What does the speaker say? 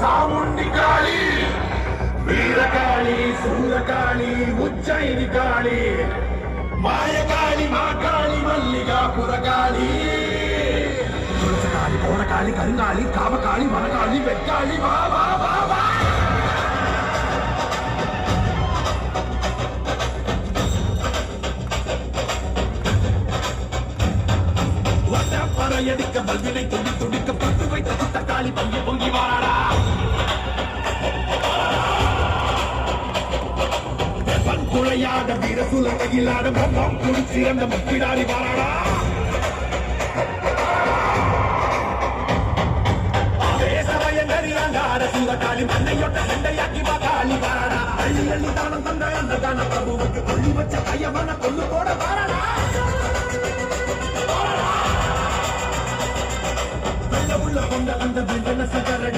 சாமுண்டி காளி, வீரகாளி, சூரகாளி, உஜ்ஜயினி காளி, மாயகாளி, மாகாளி, மல்லிகாபுரகாளி, காளி, கோணகாளி, கருங்காளி, காவகாளி, வனகாளி, வெட்காளி, வா வா வா வா. பறையடிக்க பல்வினை துடி துடிக்க பட்டு வைத்த சித்தக்காளி பொங்கி பொங்கி வாராடா. குழையாட வீர சுலகையிலாட மொம்மம் குடிச்சிறந்த முக்கிடாரி வாராடா. சூரகாளி மண்ணையொட்ட சண்டையாக்கி காளி வாராடா. அள்ளி அள்ளி தானம் தந்த அந்த தான பிரபுவுக்கு கொள்ளி வச்ச கையவன கொள்ளு போட வாராடா. உள்ள கொண்ட அந்த வெள்ளன சகரடி